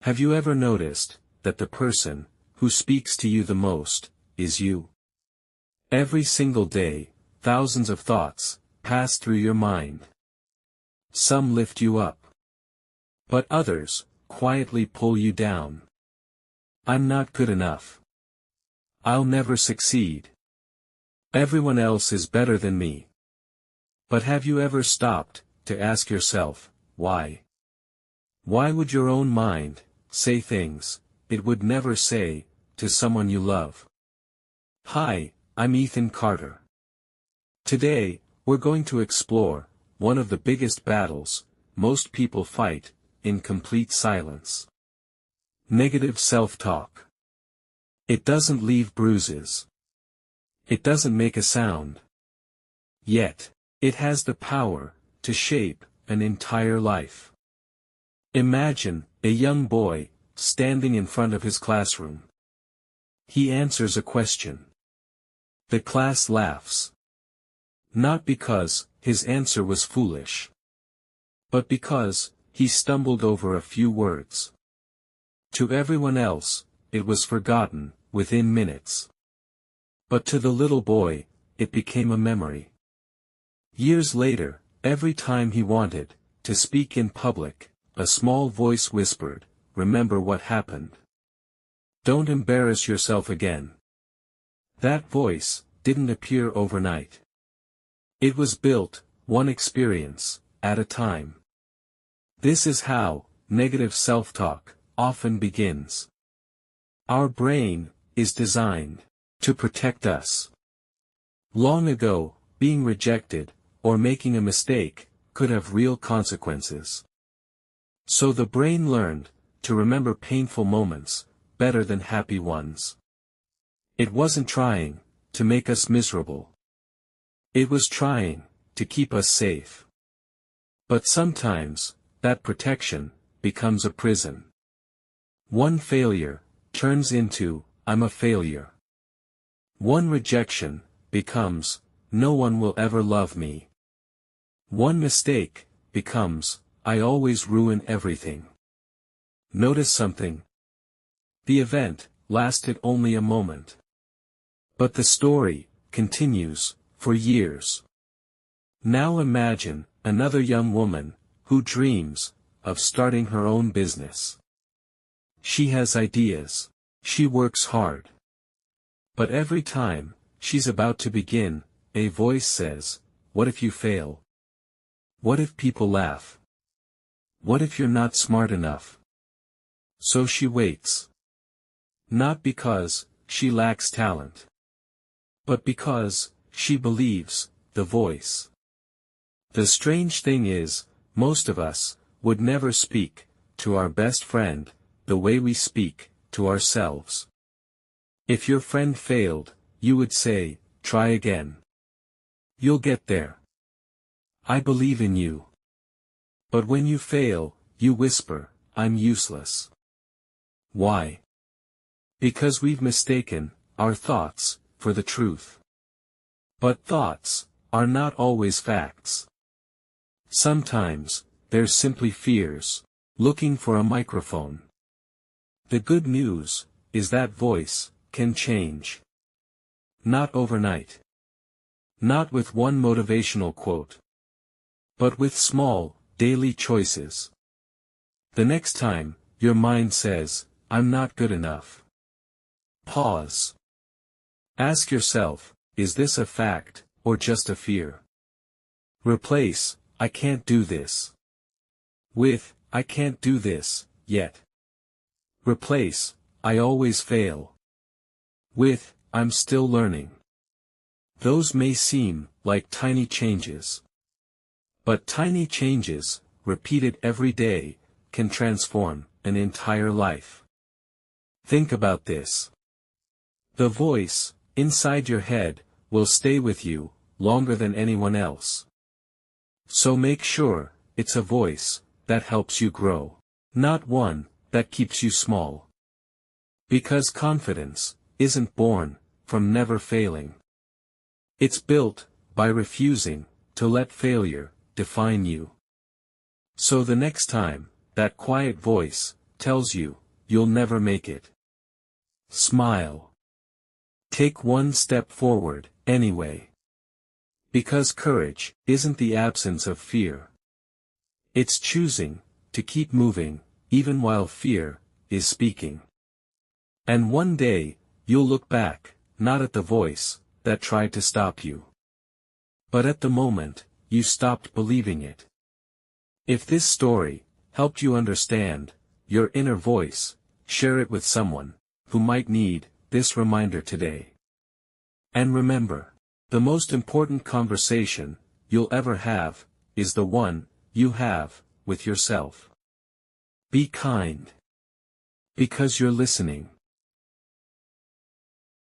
Have you ever noticed that the person who speaks to you the most is you? Every single day, thousands of thoughts pass through your mind. Some lift you up, but others quietly pull you down. I'm not good enough. I'll never succeed. Everyone else is better than me. But have you ever stopped to ask yourself, why? Why would your own mind say things it would never say to someone you love? Hi, I'm Ethan Carter. Today, we're going to explore one of the biggest battles most people fight in complete silence. Negative self-talk. It doesn't leave bruises. It doesn't make a sound. Yet, it has the power to shape an entire life. Imagine a young boy standing in front of his classroom. He answers a question. The class laughs. Not because his answer was foolish, but because he stumbled over a few words. To everyone else, it was forgotten within minutes. But to the little boy, it became a memory. Years later, every time he wanted to speak in public, a small voice whispered, "Remember what happened. Don't embarrass yourself again." That voice didn't appear overnight. It was built, one experience at a time. This is how negative self-talk often begins. Our brain is designed to protect us. Long ago, being rejected or making a mistake could have real consequences. So the brain learned to remember painful moments better than happy ones. It wasn't trying to make us miserable. It was trying to keep us safe. But sometimes, that protection becomes a prison. One failure turns into, "I'm a failure." One rejection becomes, "No one will ever love me." One mistake becomes, "I always ruin everything." Notice something? The event lasted only a moment. But the story continues for years. Now imagine another young woman who dreams of starting her own business. She has ideas. She works hard. But every time she's about to begin, a voice says, "What if you fail? What if people laugh? What if you're not smart enough?" So she waits. Not because she lacks talent, but because she believes the voice. The strange thing is, most of us would never speak to our best friend the way we speak to ourselves. If your friend failed, you would say, "Try again. You'll get there. I believe in you." But when you fail, you whisper, "I'm useless." Why? Because we've mistaken our thoughts for the truth. But thoughts are not always facts. Sometimes, they're simply fears, looking for a microphone. The good news is that voice can change. Not overnight. Not with one motivational quote. But with small, daily choices. The next time your mind says, "I'm not good enough," pause. Ask yourself, is this a fact, or just a fear? Replace, "I can't do this," with, "I can't do this, yet." Replace, "I always fail," with, "I'm still learning." Those may seem like tiny changes. But tiny changes, repeated every day, can transform an entire life. Think about this. The voice inside your head will stay with you longer than anyone else. So make sure it's a voice that helps you grow, not one that keeps you small. Because confidence isn't born from never failing. It's built by refusing to let failure define you. So the next time that quiet voice tells you, you'll never make it. Smile. Take one step forward, anyway. Because courage isn't the absence of fear. It's choosing to keep moving, even while fear is speaking. And one day, you'll look back, not at the voice that tried to stop you, but at the moment you stopped believing it. If this story helped you understand your inner voice, share it with someone who might need this reminder today. And remember, the most important conversation you'll ever have is the one you have with yourself. Be kind. Because you're listening.